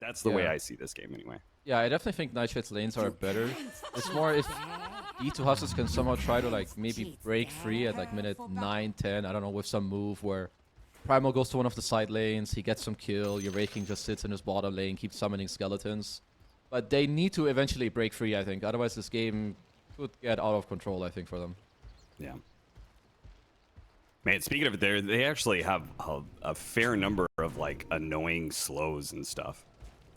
That's the way I see this game anyway. Yeah, I definitely think Nightshade's lanes are better. It's more if E2 Hustlers can somehow try to like maybe break free at like minute 9, 10, I don't know, with some move where Primal goes to one of the side lanes, he gets some kill, your Wraith King just sits in his bottom lane, keeps summoning skeletons. But they need to eventually break free, I think. Otherwise this game could get out of control, I think, for them. Yeah. Man, speaking of it, they actually have a fair number of like annoying slows and stuff.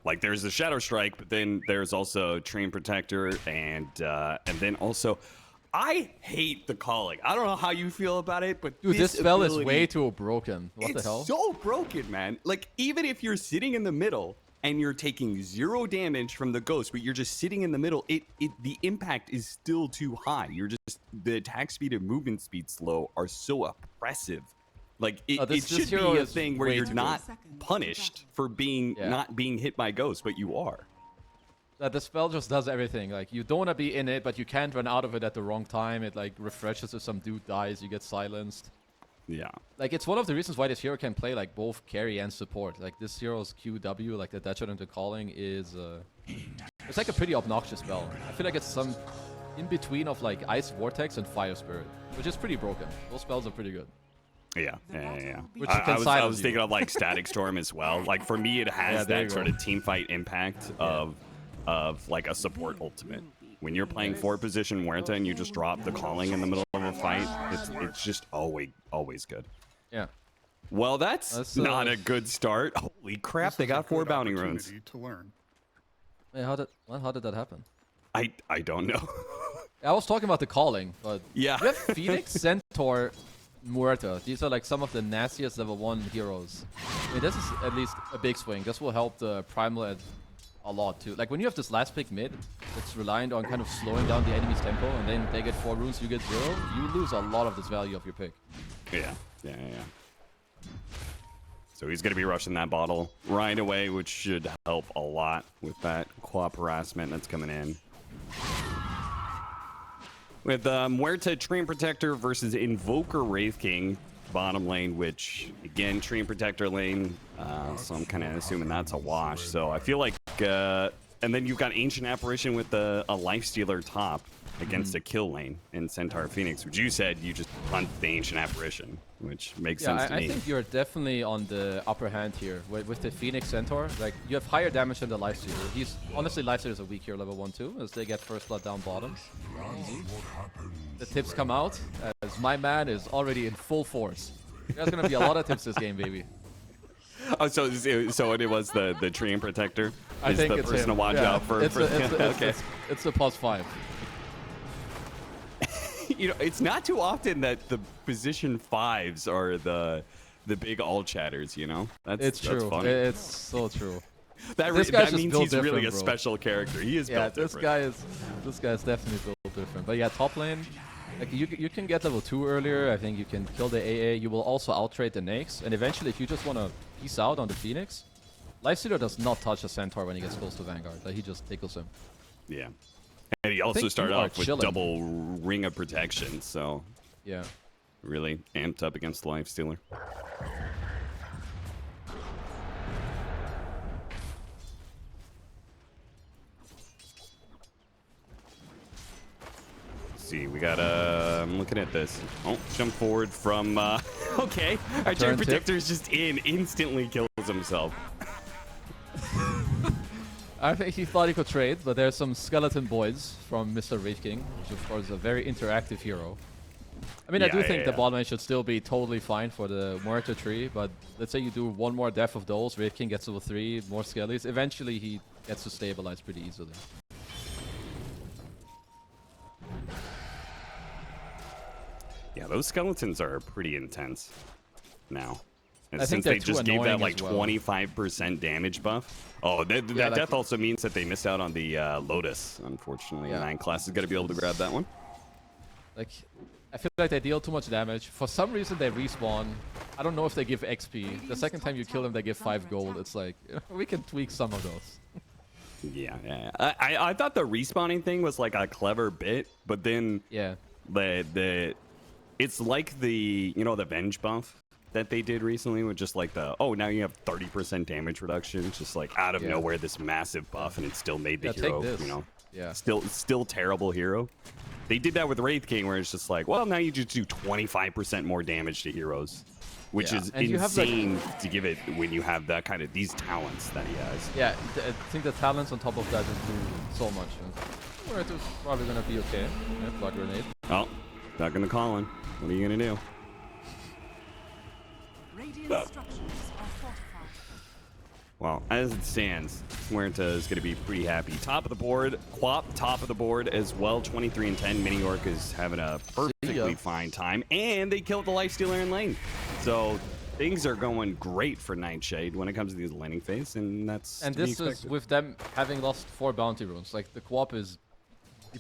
Like there's the Shadow Strike, but then there's also Train Protector, and then also, I hate the calling. I don't know how you feel about it, but dude, this spell is way too broken. What the hell? It's so broken, man. Like even if you're sitting in the middle and you're taking 0 damage from the ghost, but you're just sitting in the middle, the impact is still too high. You're just the attack speed and movement speed slow are so oppressive. Like it should be a thing where you're not punished for being not being hit by ghosts, but you are. The spell just does everything. Like you don't want to be in it, but you can't run out of it at the wrong time. It like refreshes if some dude dies, you get silenced. Yeah. Like it's one of the reasons why this hero can play like both carry and support. Like this hero's QW, like the Datchet into calling, is it's like a pretty obnoxious spell. I feel like it's some in between of like Ice Vortex and Fire Spirit, which is pretty broken. Those spells are pretty good. Yeah. Which I was thinking of like Static Storm as well. Like for me, it has that sort of team fight impact of like a support ultimate. When you're playing 4 position Muerta and you just drop the calling in the middle of a fight, it's just always good. Yeah. Well, that's not a good start. Holy crap! They got 4 bounty runes. Hey, how did that happen? I don't know. I was talking about the calling, but yeah. You have Phoenix, Centaur, Muerta. These are like some of the nastiest level 1 heroes. I mean, this is at least a big swing. This will help the Primal a lot too. Like when you have this last pick mid, it's reliant on kind of slowing down the enemy's tempo, and then they get 4 runes, you get 0. You lose a lot of this value of your pick. Yeah. So he's going to be rushing that bottle right away, which should help a lot with that co-op harassment that's coming in. With Muerta Train Protector versus Invoker Wraith King bottom lane, which again Train Protector lane, so I'm kind of assuming that's a wash. So I feel like, and then you've got Ancient Apparition with a Lifestealer top against a kill lane in Centaur Phoenix, which you said you just punt the Ancient Apparition, which makes sense to me. I think you're definitely on the upper hand here with the Phoenix Centaur. Like you have higher damage than the Lifestealer. He's honestly Lifestealer is a weak hero level 1 too, as they get first blood down bottom. Easy. The tips come out as my man is already in full force. There's gonna be a lot of tips this game, baby. Oh, so it was the Train Protector. I think the it's person him. to watch out for. It's the +5. You know, it's not too often that the position 5s are the big all chatters. You know, that's true. Funny. It's so true. That means he's really a special character. He is built different. This guy is definitely built different. But yeah, top lane, like you can get level 2 earlier. I think you can kill the AA. You will also outtrade the Nakes, and eventually, if you just want to peace out on the Phoenix, Lifestealer does not touch a Centaur when he gets close to Vanguard. Like he just tickles him. Yeah, and he also started off with double Ring of Protection, so yeah, really amped up against the Lifestealer. See, we got I'm looking at this. Oh, jump forward from okay, our Train Protector is just instantly kills himself. I think he thought he could trade, but there's some skeleton boys from Mr. Wraith King, which of course is a very interactive hero. I mean, I do think the bottom lane should still be totally fine for the Muerta tree, but let's say you do 1 more death of those, Wraith King gets level 3, more skellies, eventually he gets to stabilize pretty easily. Yeah, those skeletons are pretty intense now. And I since think they just gave that like 25% damage buff. Oh, that death also means that they missed out on the Lotus, unfortunately. 9 class is going to be able to grab that one. Like, I feel like they deal too much damage. For some reason, they respawn. I don't know if they give XP. The second time you kill them, they give 5 gold. It's like, we can tweak some of those. Yeah. I thought the respawning thing was like a clever bit, but then it's like the, the Venge buff that they did recently with just like the, oh, now you have 30% damage reduction, just like out of nowhere, this massive buff, and it still made the hero, you know, still terrible hero. They did that with Wraith King, where it's just like, well, now you just do 25% more damage to heroes, which is and insane to give it when you have that kind of these talents that he has. Yeah, I think the talents on top of that just do so much. It's probably gonna be okay. Yeah, blood grenade. Oh, not gonna call him. What are you gonna do? Well, as it stands, Muerta is going to be pretty happy. Top of the board, Quap, top of the board as well. 23 and 10. Mini Orc is having a perfectly fine time, and they killed the Lifestealer in lane. So things are going great for Nightshade when it comes to these laning phase, and that's this is with them having lost 4 bounty runes. Like the Quap is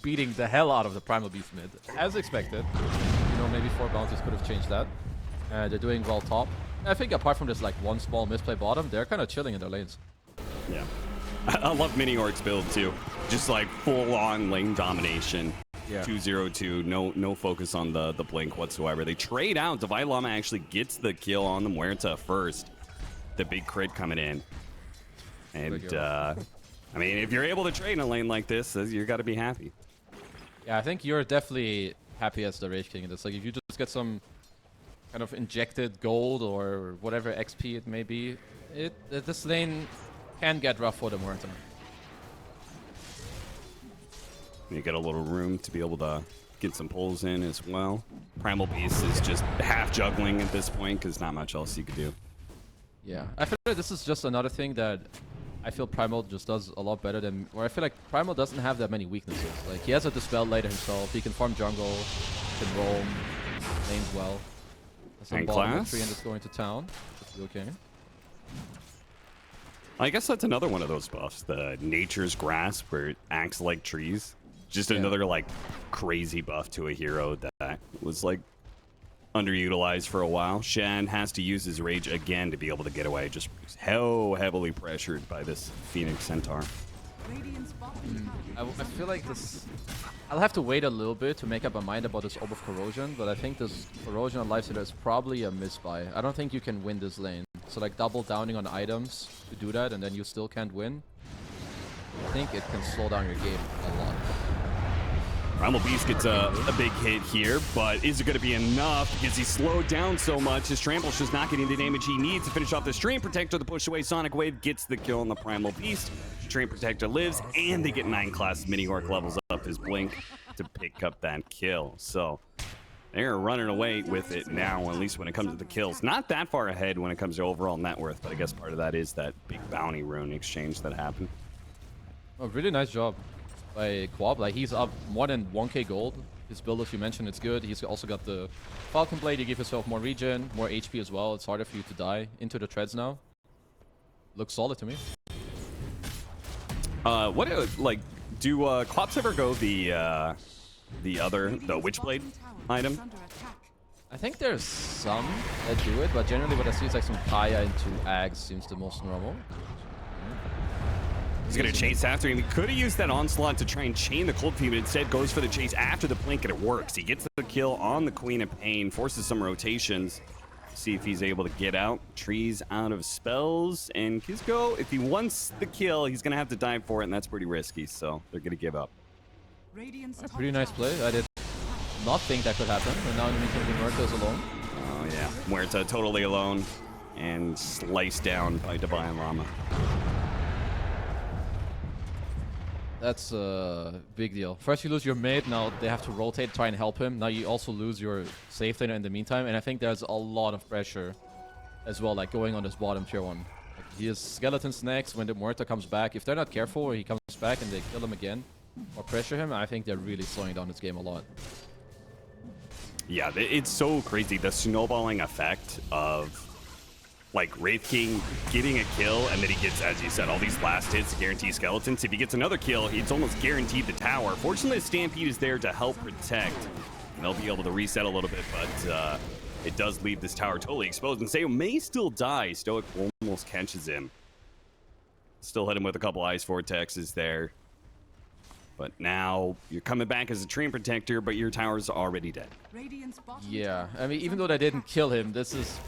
beating the hell out of the Primal Beast mid, as expected. You know, maybe 4 bounties could have changed that. They're doing well top. I think apart from just like one small misplay bottom, they're kind of chilling in their lanes. Yeah. I love Mini Orc's build too. Just like full-on lane domination. Yeah. 2-0-2, no focus on the blink whatsoever. They trade out. Divine Llama actually gets the kill on the Muerta first. The big crit coming in. And, I mean, if you're able to trade in a lane like this, you got to be happy. Yeah, I think you're definitely happy as the Rage King in this. Like, if you just get some kind of injected gold or whatever XP it may be, this lane can get rough for the Muerta. You get a little room to be able to get some pulls in as well. Primal Beast is just half juggling at this point because not much else you could do. Yeah, I feel like this is just another thing that I feel Primal just does a lot better than, or I feel like Primal doesn't have that many weaknesses. Like, he has a Dispel later himself, he can farm jungle, he can roam, lanes well. Some bottom tree and just going to town. That's okay. I guess that's another one of those buffs, the Nature's Grasp, where it acts like trees. Just another like crazy buff to a hero that was like underutilized for a while. Shen has to use his rage again to be able to get away. Just so heavily pressured by this Phoenix Centaur. I feel like this... I'll have to wait a little bit to make up my mind about this Orb of Corrosion, but I think this Corrosion on Lifestealer is probably a misbuy. I don't think you can win this lane. So like double downing on items to do that and then you still can't win. I think it can slow down your game a lot. Primal Beast gets a big hit here, but is it going to be enough? Because he's slowed down so much, his Trample's just not getting the damage he needs to finish off the Stream Protector. The push away Sonic Wave gets the kill on the Primal Beast. Stream Protector lives, and they get 9 classes. Mini Orc levels up his Blink to pick up that kill. So they're running away with it now, at least when it comes to the kills. Not that far ahead when it comes to overall net worth, but I guess part of that is that big bounty rune exchange that happened. Oh, really nice job by Quab. Like, he's up more than 1k gold. His build, as you mentioned, it's good. He's also got the Falcon Blade. You give yourself more regen, more HP as well. It's harder for you to die. Into the treads now. Looks solid to me. Do Quaps ever go the Witchblade item? I think there's some that do it, but generally what I see is like some Kaya into Ags seems the most normal. He's going to chase after him. He could have used that onslaught to try and chain the Cold Feet, but instead goes for the chase after the blink, and it works. He gets the kill on the Queen of Pain, forces some rotations. See if he's able to get out. Trees out of spells, and Kizco, if he wants the kill, he's going to have to dive for it, and that's pretty risky, so they're going to give up. A pretty nice play. I did not think that could happen, and now Muerta is alone. Oh, yeah. Muerta totally alone, and sliced down by Divine Llama. That's a big deal. First you lose your mate, now they have to rotate, try and help him. Now you also lose your safe laner in the meantime, and I think there's a lot of pressure as well, like going on this bottom tier 1. Like, he has skeletons next when the Muerta comes back. If they're not careful or he comes back and they kill him again or pressure him, I think they're really slowing down this game a lot. Yeah, it's so crazy. The snowballing effect of like Wraith King getting a kill, and then he gets, as you said, all these last hits to guarantee skeletons. If he gets another kill, it's almost guaranteed the tower. Fortunately, the Stampede is there to help protect, and they'll be able to reset a little bit, but it does leave this tower totally exposed, and Sayo may still die. Stoic almost catches him. Still hit him with a couple Ice Vortexes there. But now you're coming back as a Treant Protector, but your tower's already dead. Yeah, I mean, even though they didn't kill him, this is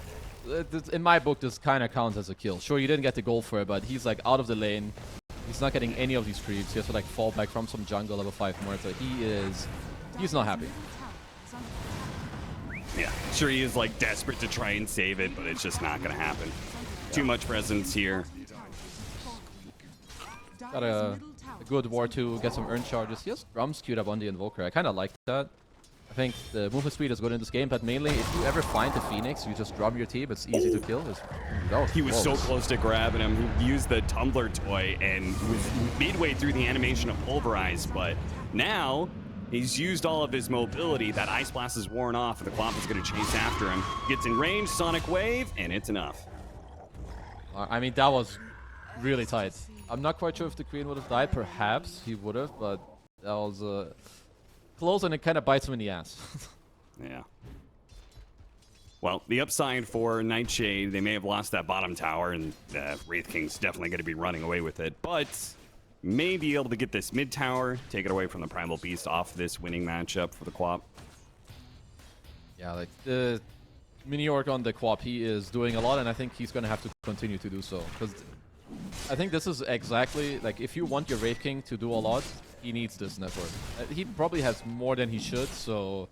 In my book, this kind of counts as a kill. Sure, you didn't get the goal for it, but he's like out of the lane. He's not getting any of these creeps. He has to like fall back from some jungle level 5 more. So he's not happy. Yeah, sure he is like desperate to try and save it, but it's just not gonna happen. Too much presence here. Got a good war to get some earn charges. He has drums queued up on the Invoker. I kind of like that. I think the movement speed is good in this game, but mainly if you ever find the Phoenix, you just drum your team. It's easy to kill. He was so close to grabbing him. He used the tumbler toy and was midway through the animation of Pulverize, but now he's used all of his mobility. That Ice Blast is worn off, and the Quap is going to chase after him. Gets in range, Sonic Wave, and it's enough. I mean, that was really tight. I'm not quite sure if the Queen would have died. Perhaps he would have, but that was close, and it kind of bites him in the ass. Yeah. Well, the upside for Nightshade, they may have lost that bottom tower, and Wraith King's definitely going to be running away with it, but may be able to get this mid tower, take it away from the Primal Beast off this winning matchup for the Quap. Yeah, like the mini orc on the Quap, he is doing a lot, and I think he's going to have to continue to do so, because I think this is exactly, like, if you want your Wraith King to do a lot, he needs this network. He probably has more than he should, so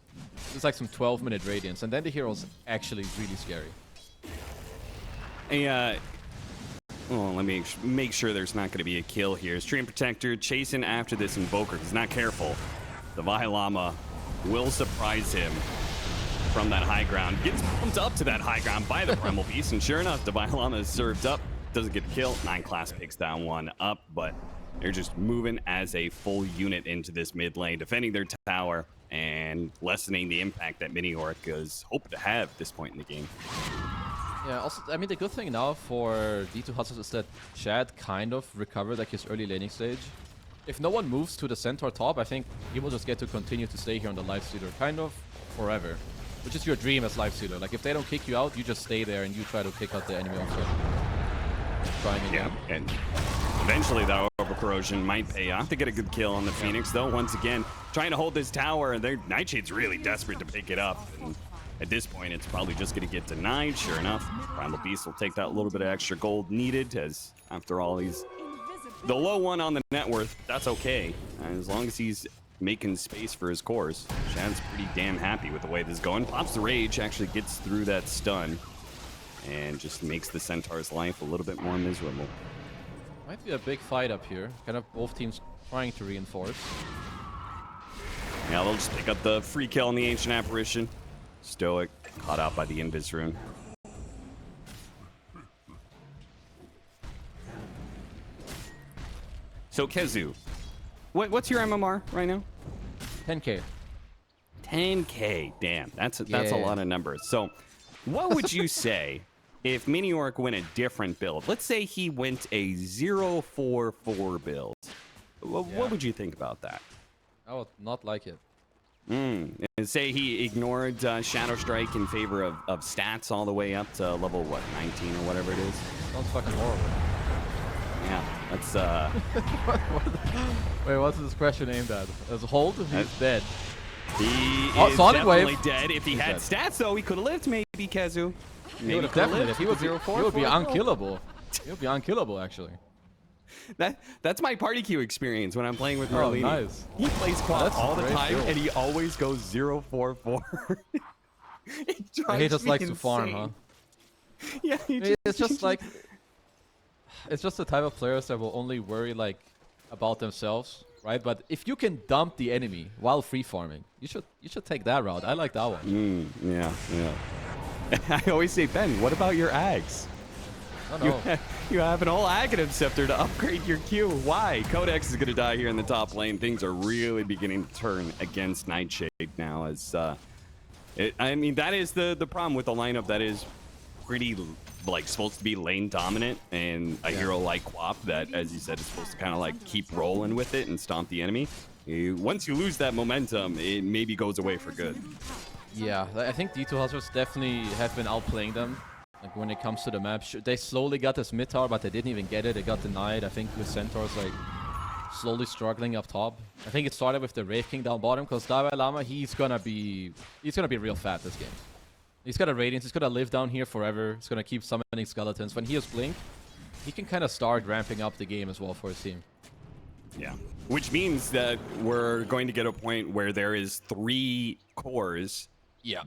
it's like some 12-minute radiance, and then the hero's actually really scary. Well, let me make sure there's not going to be a kill here. Stream Protector chasing after this Invoker. He's not careful. The Vahilama will surprise him from that high ground. Gets bumped up to that high ground by the Primal Beast, and sure enough, the Vahilama is served up. Doesn't get the kill. 9 class picks that one up, but they're just moving as a full unit into this mid lane, defending their tower and lessening the impact that Mini Orc is hoping to have at this point in the game. Yeah, also, I mean, the good thing now for D2 Hustlers is that Chad kind of recovered like his early laning stage. If no one moves to the centaur top, I think he will just get to continue to stay here on the Lifestealer kind of forever. Which is your dream as Lifestealer. Like, if they don't kick you out, you just stay there and you try to kick out the enemy offset. Trying again. Yeah, and eventually that over corrosion might pay off to get a good kill on the Phoenix, though. Once again, trying to hold this tower, and their Nightshade's really desperate to pick it up. And at this point, it's probably just going to get denied. Sure enough, Primal Beast will take that little bit of extra gold needed, as after all, he's the low one on the net worth. That's okay, as long as he's making space for his cores. Shad's pretty damn happy with the way this is going. Pops the Rage, actually gets through that stun, and just makes the Centaur's life a little bit more miserable. Might be a big fight up here. Kind of both teams trying to reinforce. Yeah, they'll just pick up the free kill on the Ancient Apparition. Stoic, caught out by the Invis Rune. So, Kezu, what's your MMR right now? 10k. 10k, damn, that's a lot of numbers. So, what would you say if Mini Orc went a different build? Let's say he went a 0-4-4 build. What would you think about that? I would not like it. And say he ignored Shadow Strike in favor of stats all the way up to level, what, 19 or whatever it is? Sounds fucking horrible. Yeah, that's Wait, what's this question aimed at? As hold? He's dead. He is Sonic definitely Wave. dead. If he had stats, though, he could have lived, maybe, Kezu. He would have definitely. If he would be unkillable. He would be unkillable, actually. That's my party queue experience when I'm playing with Merlini. Oh, nice. He plays quad all the time, build. and he always goes 0-4-4. He just likes to farm, huh? Yeah, it's just like... It's just the type of players that will only worry, like, about themselves, right? But if you can dump the enemy while free farming, you should take that route. I like that one. Yeah. I always say, Ben, what about your Ags? You have an whole Aghanim Scepter to upgrade your queue. Why? Codex is going to die here in the top lane. Things are really beginning to turn against Nightshade now. As I mean, that is the problem with the lineup that is pretty, like, supposed to be lane dominant, and a hero like Quap that, as you said, is supposed to kind of like keep rolling with it and stomp the enemy. Once you lose that momentum, it maybe goes away for good. Yeah, I think D2 Hustlers definitely have been outplaying them. Like, when it comes to the map, they slowly got this mid tower, but they didn't even get it. It got denied. I think with Centaurs, like, slowly struggling up top. I think it started with the Wraith King down bottom, because Dalai Lama, he's gonna be real fat this game. He's got a Radiance. He's gonna live down here forever. He's gonna keep summoning skeletons. When he has Blink, he can kind of start ramping up the game as well for his team. Yeah. Which means that we're going to get a point where there is 3 cores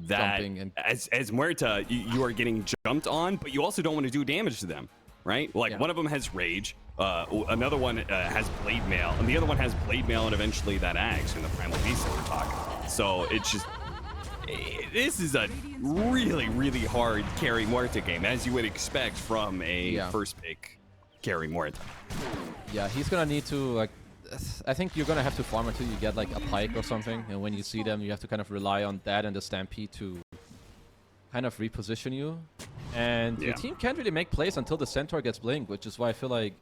that, jumping and as Muerta, you are getting jumped on, but you also don't want to do damage to them, right? Like, one of them has Rage, another one has Blade Mail, and the other one has Blade Mail and eventually that Axe in the Primal Beast that we're talking. So it's just... This is a really, really hard carry Muerta game, as you would expect from a first pick carry Muerta. Yeah, he's gonna need to, like, I think you're gonna have to farm until you get like a pike or something, and when you see them, you have to kind of rely on that and the Stampede to kind of reposition you. And your team can't really make plays until the Centaur gets Blink, which is why I feel like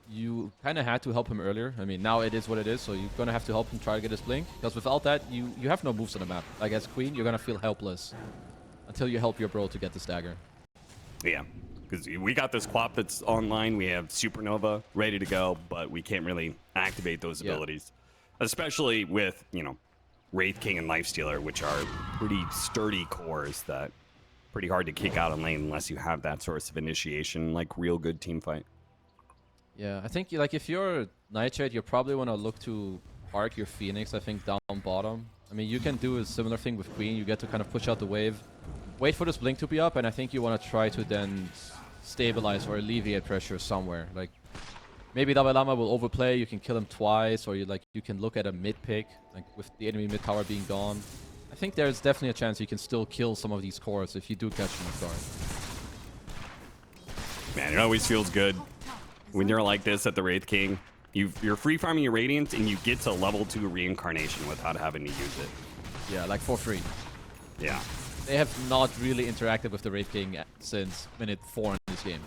you kind of had to help him earlier. I mean, now it is what it is, so you're gonna have to help him try to get his Blink, because without that, you have no moves on the map. Like, as Queen, you're gonna feel helpless until you help your bro to get this dagger. Yeah. Because we got this Quap that's online, we have Supernova ready to go, but we can't really activate those abilities. Especially with, you know, Wraith King and Lifestealer, which are pretty sturdy cores that pretty hard to kick out on lane unless you have that source of initiation, like real good team fight. Yeah, I think like if you're Nightshade, you probably want to look to park your Phoenix, I think, down bottom. I mean, you can do a similar thing with Queen. You get to kind of push out the wave, wait for this Blink to be up, and I think you want to try to then stabilize or alleviate pressure somewhere. Like, maybe Dalai Lama will overplay, you can kill him twice, or you can look at a mid pick, like with the enemy mid tower being gone. I think there's definitely a chance you can still kill some of these cores if you do catch them off guard. Man, it always feels good when you're like this at the Wraith King. You're free farming your Radiant and you get to level 2 reincarnation without having to use it. Yeah, like for free. Yeah. They have not really interacted with the Wraith King since minute 4 in this game.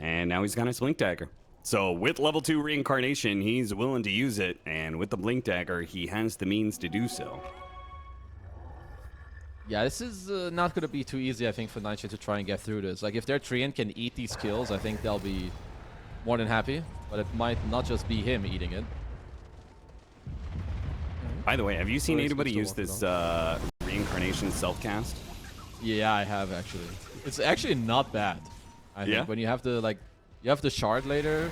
And now he's got his Blink Dagger. So with level 2 reincarnation, he's willing to use it. And with the Blink Dagger, he has the means to do so. Yeah, this is not going to be too easy, I think, for Nightshade to try and get through this. Like, if their Treant can eat these kills, I think they'll be more than happy. But it might not just be him eating it. By the way, have you seen anybody use this reincarnation self-cast? Yeah, I have, actually. It's actually not bad. I think when you have the, like, you have the shard later,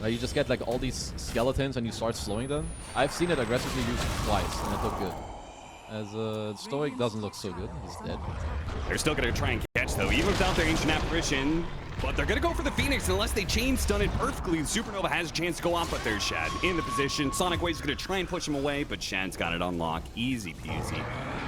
you just get, like, all these skeletons and you start slowing them. I've seen it aggressively used twice, and it looked good. As Stoic doesn't look so good. He's dead. They're still going to try and catch, though, even without their Ancient Apparition. But they're going to go for the Phoenix unless they chain stun it perfectly. Supernova has a chance to go off, but there's Shad in the position. Sonic Wave's going to try and push him away, but Shad's got it unlocked. Easy peasy.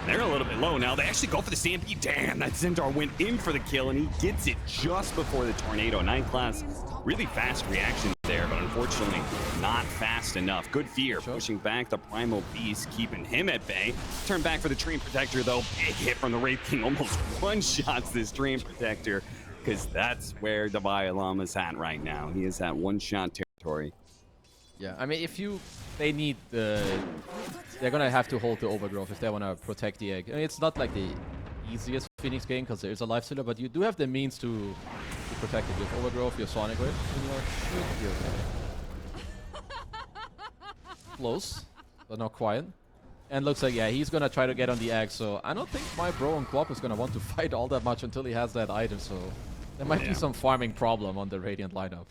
They're a little bit low now. They actually go for the Stampede. Damn, that Centaur went in for the kill, and he gets it just before the Tornado. 9th class, really fast reaction there, but unfortunately not fast enough. Good fear, pushing back the Primal Beast, keeping him at bay. Turn back for the Dream Protector, though. Big hit from the Wraith King, almost one-shots this Dream Protector, because that's where Dalai Lama's at right now. He is at one-shot territory. Yeah, I mean, they need the... They're gonna have to hold the Overgrowth if they want to protect the egg. I mean, it's not like the easiest Phoenix game because there's a Lifestealer, but you do have the means to protect it. You have Overgrowth, your Sonic Wave, and you should be okay. Close, but not quiet. And looks like, yeah, he's gonna try to get on the egg, so I don't think my bro on Quap is gonna want to fight all that much until he has that item, so there might be some farming problem on the Radiant lineup.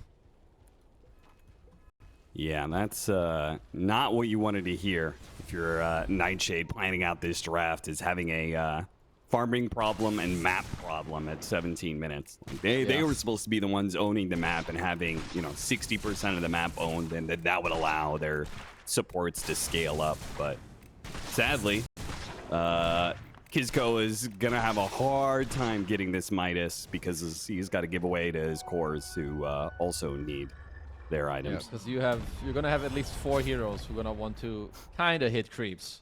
Yeah, that's not what you wanted to hear if you're Nightshade planning out this draft, is having a farming problem and map problem at 17 minutes. Like they were supposed to be the ones owning the map and having, 60% of the map owned, and that would allow their supports to scale up. But sadly, Kizco is going to have a hard time getting this Midas because he's got to give away to his cores who also need their items. Yeah, because you're gonna have at least 4 heroes who are gonna want to kind of hit creeps.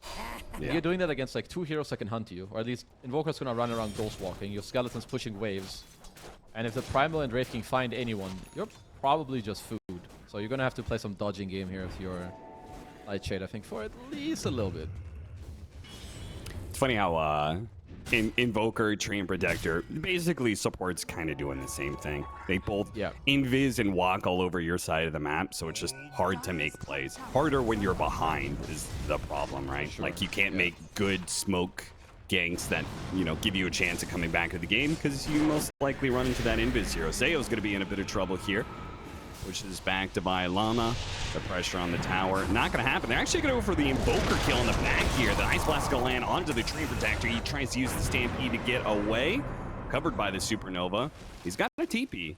Yeah. You're doing that against like 2 heroes that can hunt you, or at least Invoker's gonna run around ghost walking, your skeletons pushing waves, and if the Primal and Wraith King find anyone, you're probably just food. So you're gonna have to play some dodging game here if you're Nightshade, I think, for at least a little bit. It's funny how Invoker, Treant Protector, basically support's kind of doing the same thing. They both Yeah. invis and walk all over your side of the map, so it's just hard to make plays. Harder when you're behind is the problem, right? Sure. Like you can't make good smoke ganks that, you know, give you a chance of coming back to the game because you most likely run into that invis hero. Seo's going to be in a bit of trouble here. Pushes back to Llama. The pressure on the tower. Not going to happen. They're actually going to go for the Invoker kill in the back here. The Ice Blast going to land onto the Treant Protector. He tries to use the Stampede to get away. Covered by the Supernova. He's got a TP.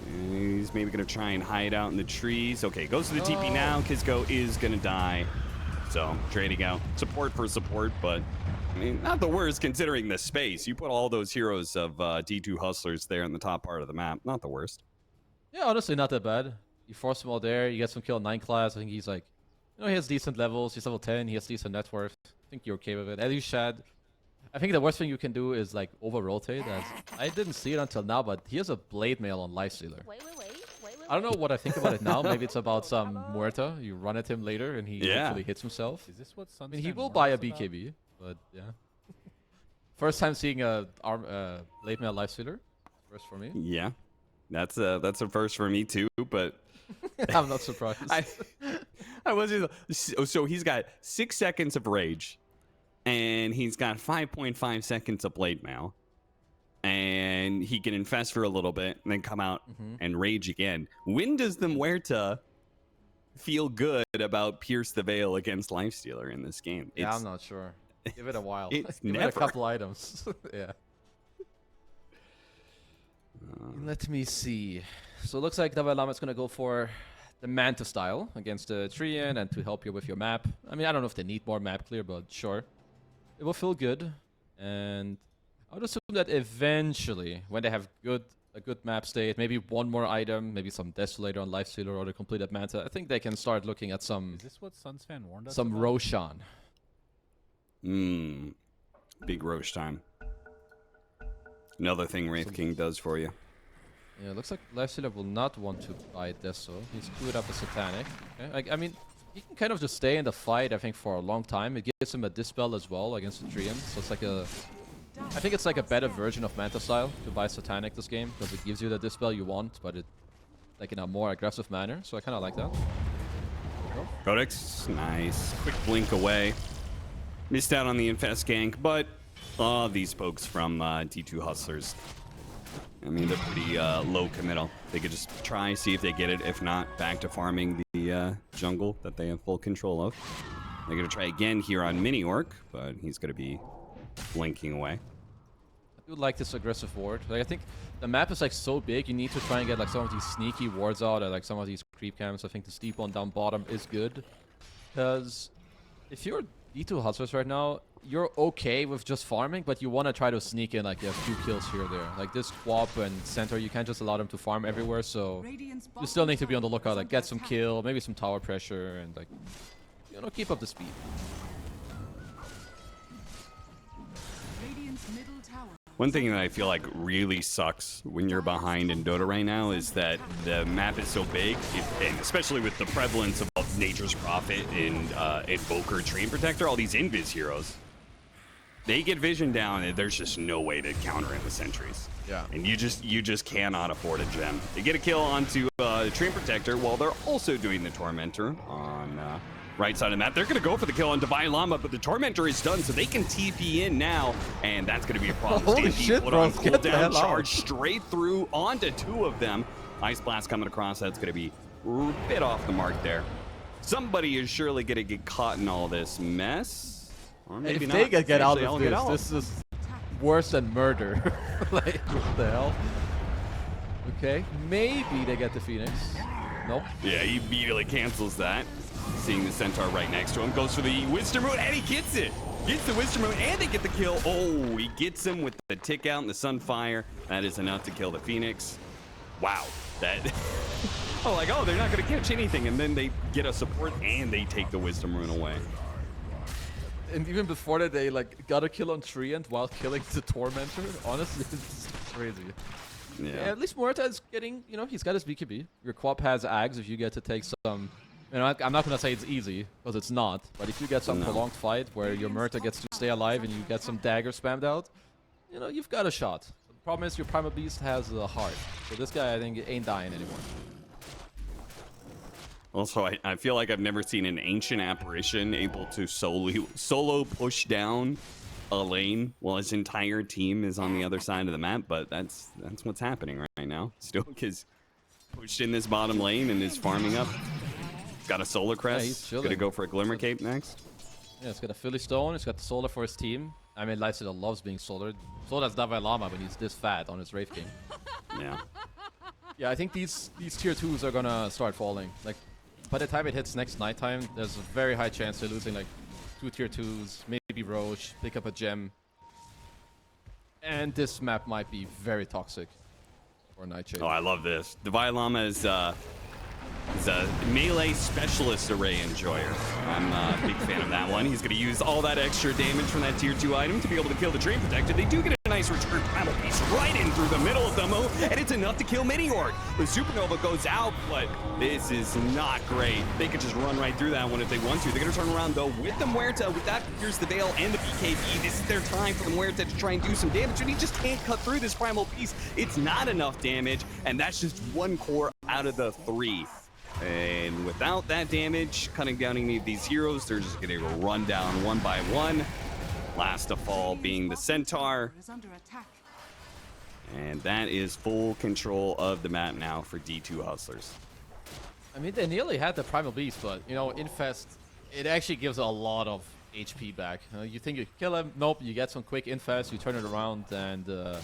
And he's maybe going to try and hide out in the trees. Okay, goes to the TP now. Kisco is going to die. So, trading out. Support for support, but I mean, not the worst considering the space. You put all those heroes of D2 Hustlers there in the top part of the map. Not the worst. Yeah, honestly, not that bad. You force him all there. You get some kill in 9 class. I think he's like, you know, he has decent levels. He's level 10. He has decent net worth. I think you're okay with it. At least Shad. I think the worst thing you can do is like over rotate. As I didn't see it until now, but he has a blade mail on Lifestealer. I don't know what I think about it now. Maybe it's about some Muerta. You run at him later and he actually hits himself. Is this what I mean, he will buy a BKB, but yeah. First time seeing a blade mail Lifestealer. First for me. Yeah. That's a first for me too, but I'm not surprised. I wasn't. So he's got 6 seconds of rage, and he's got 5.5 seconds of blade mail, and he can infest for a little bit and then come out and rage again. When does the Muerta feel good about Pierce the Veil against Lifestealer in this game? Yeah, I'm not sure. Give it a while. It's Give never. it a couple items. Yeah. Let me see. So it looks like Dalai Lama is going to go for the Manta style against the Treant and to help you with your map. I mean, I don't know if they need more map clear, but sure. It will feel good. And I would assume that eventually, when they have a good map state, maybe one more item, maybe some Desolator on Lifestealer or the completed Manta, I think they can start looking at some... Is this what Sunsfan warned us some about? Roshan. Big Roche time. Another thing Wraith King does for you. Yeah, it looks like Lifestealer will not want to buy Deso. He's queued up a Satanic. Okay. I mean, he can kind of just stay in the fight, I think, for a long time. It gives him a Dispel as well against the Treant. So it's like a... I think it's like a better version of Manta style to buy Satanic this game, because it gives you the Dispel you want, but it like in a more aggressive manner. So I kind of like that. Codex, nice. Quick blink away. Missed out on the Infest gank, but these folks from D2 Hustlers, I mean, they're pretty low committal. They could just try, see if they get it. If not, back to farming the jungle that they have full control of. They're going to try again here on Mini Orc, but he's going to be blinking away. I do like this aggressive ward. Like, I think the map is like so big, you need to try and get like some of these sneaky wards out, or like some of these creep camps. I think the steep one down bottom is good, because if you're D2 Hustlers right now, you're okay with just farming, but you want to try to sneak in like a few kills here or there. Like this Quap and Centaur, you can't just allow them to farm everywhere, so you still need to be on the lookout, like get some kill, maybe some tower pressure, and like, you know, keep up the speed. One thing that I feel like really sucks when you're behind in Dota right now is that the map is so big, and especially with the prevalence of Nature's Prophet and Invoker, Treant Protector, all these invis heroes, they get vision down and there's just no way to counter it with sentries. Yeah. And you just cannot afford a gem. They get a kill onto Treant Protector while they're also doing the Tormentor on right side of the map. They're going to go for the kill on Divine Llama, but the Tormentor is done, so they can TP in now, and that's going to be a problem. Holy Stampede shit, put bro. on Get the hell cooldown, out. charge straight through onto 2 of them. Ice Blast coming across, that's going to be a bit off the mark there. Somebody is surely going to get caught in all this mess. Or maybe If not. they get out Actually, of this, this is worse than murder. Like, what the hell? Okay, maybe they get the Phoenix. Nope. Yeah, he immediately cancels that. Seeing the Centaur right next to him. Goes for the Wisdom Rune, and he gets it! Gets the Wisdom Rune, and they get the kill. Oh, he gets him with the tick out and the Sunfire. That is enough to kill the Phoenix. Wow. That... oh, like, oh, they're not going to catch anything. And then they get a support, and they take the Wisdom Rune away. And even before that, they like got a kill on Treant while killing the Tormentor. Honestly, it's crazy. Yeah, Yeah. at least Muerta is getting, you know, he's got his BKB. Your Quap has Ags if you get to take some You know, I'm not gonna say it's easy, because it's not. But if you get some prolonged fight where your Murta gets to stay alive and you get some dagger spammed out, you know, you've got a shot. The problem is your Primal Beast has a heart. So this guy, I think, ain't dying anymore. Also, I feel like I've never seen an ancient apparition able to solo push down a lane while his entire team is on the other side of the map, but that's what's happening right now. Stoke is pushed in this bottom lane and is farming up. Got a Solar Crest. He's Gonna go for a Glimmer Cape next. Yeah, he's got a Philly Stone. He's got the Solar for his team. I mean, Nightshade loves being Solar. So does Dalai Lama when he's this fat on his Wraith King. Yeah. Yeah, I think these tier 2s are gonna start falling. Like, by the time it hits next nighttime, there's a very high chance they're losing like 2 tier 2s, maybe Roche, pick up a gem. And this map might be very toxic for Nightshade. Oh, I love this. Dalai Lama is a melee specialist array enjoyer. I'm a big fan of that one. He's going to use all that extra damage from that tier 2 item to be able to kill the Dream Protector. They do get a nice return Primal Beast right in through the middle of the moat, and it's enough to kill Mini-Orc. The Supernova goes out, but this is not great. They could just run right through that one if they want to. They're going to turn around, though, with the Muerta. With that, Pierce the Veil and the BKB. This is their time for the Muerta to try and do some damage, and he just can't cut through this Primal Beast. It's not enough damage, and that's just one core out of the 3. And without that damage, cutting down any of these heroes, they're just going to run down one by one. Last to fall being the Centaur. And that is full control of the map now for D2 Hustlers. I mean, they nearly had the Primal Beast, but, you know, Infest, it actually gives a lot of HP back. You think you kill him, nope, you get some quick Infest, you turn it around, and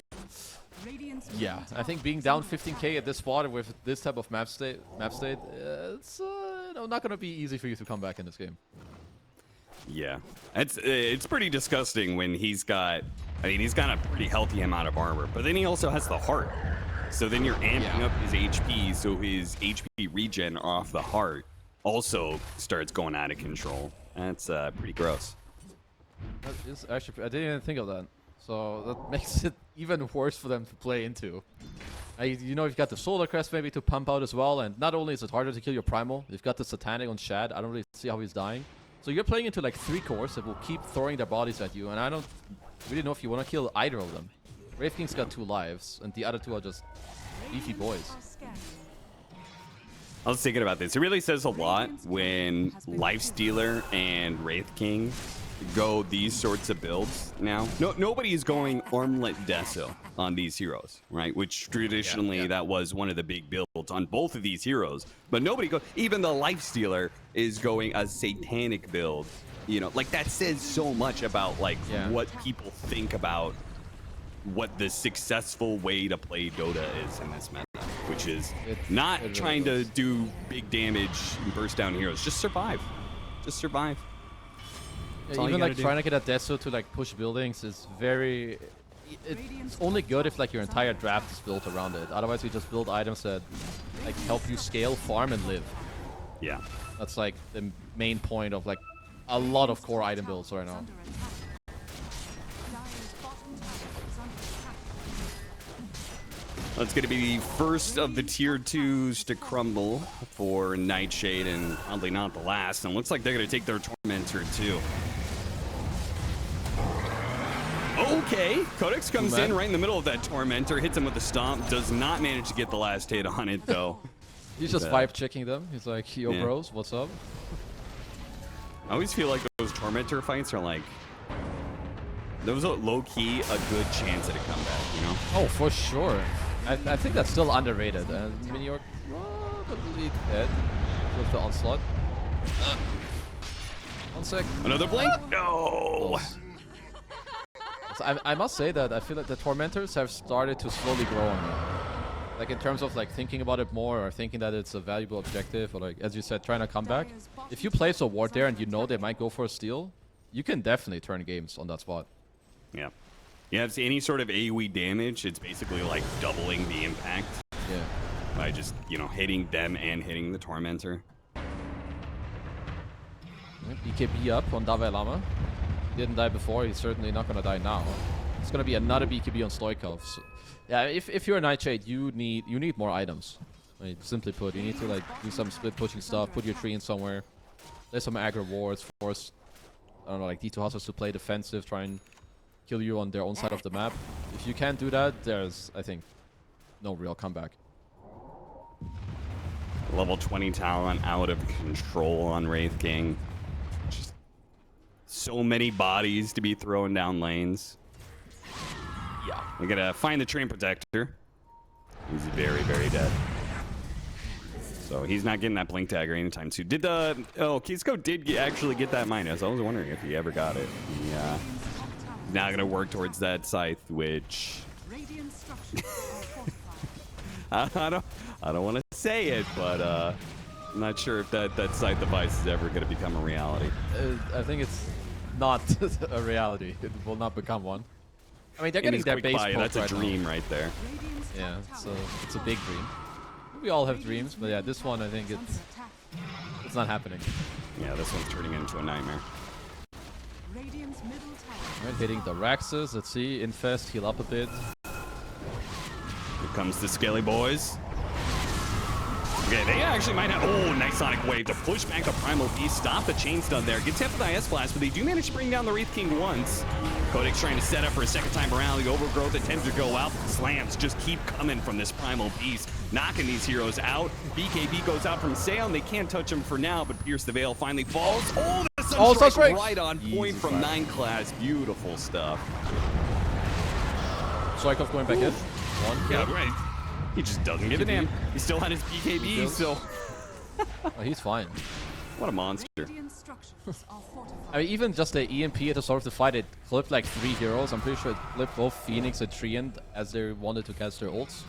yeah, I think being down 15k at this spot with this type of map state, it's you know, not going to be easy for you to come back in this game. Yeah, it's pretty disgusting when he's got, I mean, he's got a pretty healthy amount of armor, but then he also has the heart. So then you're amping up his HP, so his HP regen off the heart also starts going out of control. That's pretty gross. That is actually, I didn't even think of that. So that makes it even worse for them to play into. You know, you've got the Solar Crest maybe to pump out as well, and not only is it harder to kill your Primal, you've got the Satanic on Shad. I don't really see how he's dying. So you're playing into like 3 cores that will keep throwing their bodies at you, and I don't really know if you want to kill either of them. Wraith King's got 2 lives, and the other 2 are just beefy boys. I was thinking about this. It really says a lot when Lifestealer and Wraith King go these sorts of builds now. Nobody is going Armlet Deso on these heroes, right? Which traditionally that was one of the big builds on both of these heroes. But nobody go, even the Lifestealer is going a Satanic build. You know, like that says so much about like what people think about what the successful way to play Dota is in this meta, which is not trying to do big damage and burst down heroes. Just survive. Just survive. Yeah, even like trying to get a Deso to like push buildings is very... It's only good if like your entire draft is built around it. Otherwise you just build items that like help you scale, farm, and live. Yeah. That's like the main point of like a lot of core item builds right now. It's going to be the first of the tier 2s to crumble for Nightshade, and oddly not the last. And it looks like they're going to take their Tormentor too. Okay, Codex comes in right in the middle of that Tormentor, hits him with a stomp, does not manage to get the last hit on it though. He's just vibe checking them. He's like, yo bros, what's up? I always feel like those Tormentor fights are like, those are low-key a good chance at a comeback, you know? Oh, for sure. I think that's still underrated. Mini-Orc probably dead with the onslaught. 1 sec. Another blink? No! So I must say that I feel like the Tormentors have started to slowly grow on me. Like in terms of like thinking about it more, or thinking that it's a valuable objective, or like, as you said, trying to come back. If you place a ward there and you know they might go for a steal, you can definitely turn games on that spot. Yeah. Yeah, if it's any sort of AoE damage, it's basically like doubling the impact. Yeah. By just, you know, hitting them and hitting the Tormentor. BKB up on Dalai Lama. He didn't die before, he's certainly not gonna die now. It's gonna be another BKB on Stoikov. So, yeah, if you're a Nightshade, you need more items. I mean, simply put, you need to like do some split pushing stuff, put your tree in somewhere, play some aggro wards, force, I don't know, like D2 hustlers to play defensive, try and kill you on their own side of the map. If you can't do that, there's, I think, no real comeback. Level 20 talent out of control on Wraith King. Just so many bodies to be thrown down lanes. Yeah. We gotta find the Train Protector. He's very, very dead. So he's not getting that blink dagger anytime soon. Did the... Oh, Kisco did actually get that minus. I was wondering if he ever got it. Yeah. Now gonna work towards that scythe, which... I don't want to say it, but I'm not sure if that scythe device is ever gonna become a reality. I think it's not a reality. It will not become one. I mean, they're getting their base poke That's a right dream now. right there. Yeah, so it's a big dream. We all have dreams, but yeah, this one I think it's not happening. Yeah, this one's turning into a nightmare. Alright, hitting the Raxus. Let's see, Infest, heal up a bit. Here comes the Skelly boys. Okay, they actually might have... Oh, nice Sonic Wave to push back the Primal Beast. Stop the chain stun there. Gets hit with the IS Blast, but they do manage to bring down the Wraith King once. Codex trying to set up for a second time around. The Overgrowth attempts to go out. Slams just keep coming from this Primal Beast, knocking these heroes out. BKB goes out from Sail. They can't touch him for now, but Pierce the Veil finally falls. Oh, the Sunstrike right on point from 9 class. Beautiful stuff. Strikeoff going back in. One kill. Yeah, right. He just doesn't give a damn. He still had his BKB, so... Oh, he's fine. What a monster. I mean, even just the EMP at the start of the fight, it clipped like 3 heroes. I'm pretty sure it clipped both Phoenix and Treant as they wanted to cast their ults.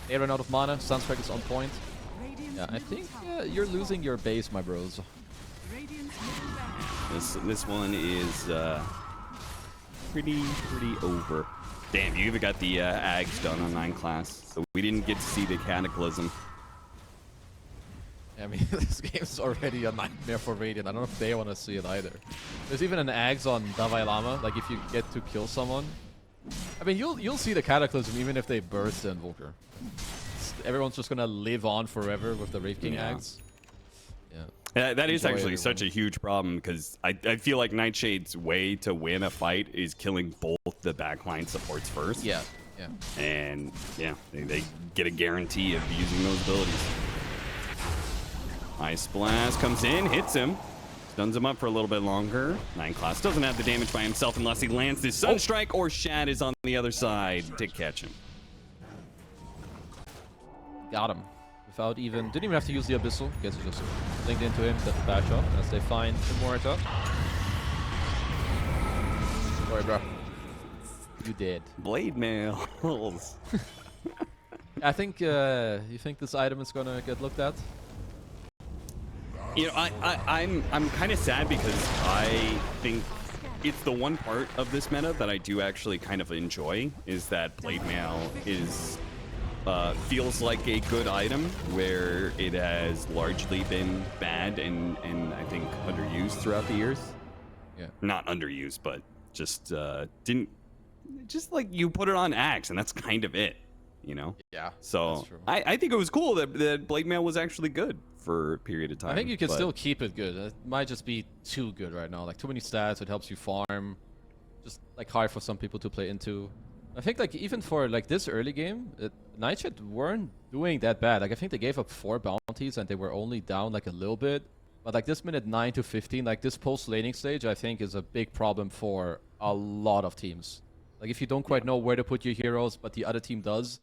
They ran out of mana. Sunstrike is on point. Yeah, I think you're losing your base, my bros. This one is pretty over. Damn, you even got the Ags done on 9 class, so we didn't get to see the Cataclysm. I mean, this game's already a nightmare for Radiant. I don't know if they want to see it either. There's even an Ags on Dalai Lama, like if you get to kill someone. I mean, you'll see the Cataclysm even if they burst the Invoker. Everyone's just gonna live on forever with the Wraith King Ags. Yeah. That is actually such a huge problem because I feel like Nightshade's way to win a fight is killing both the backline supports first. Yeah, yeah. And yeah, they get a guarantee of using those abilities. Ice Blast comes in, hits him, stuns him up for a little bit longer. 9 class doesn't have the damage by himself unless he lands this Sunstrike or Shad is on the other side to catch him. Got him. Without even... Didn't even have to use the Abyssal. Guess he just linked into him, got the bash off as they find Immorta. Sorry, bro. You did. Blade mails. I think, you think this item is gonna get looked at? You know, I'm kind of sad because I think it's the one part of this meta that I do actually kind of enjoy is that Blade Mail is feels like a good item where it has largely been bad and I think underused throughout the years. Yeah. Not underused, but just didn't just like you put it on Axe and that's kind of it, you know? Yeah. So I think it was cool that Blade Mail was actually good for a period of time. I think you can still keep it good. It might just be too good right now. Like too many stats, it helps you farm. Just like hard for some people to play into. I think like even for like this early game, Nightshade weren't doing that bad. Like I think they gave up 4 bounties and they were only down like a little bit. But like this minute 9 to 15, like this post laning stage, I think is a big problem for a lot of teams. Like if you don't quite know where to put your heroes, but the other team does,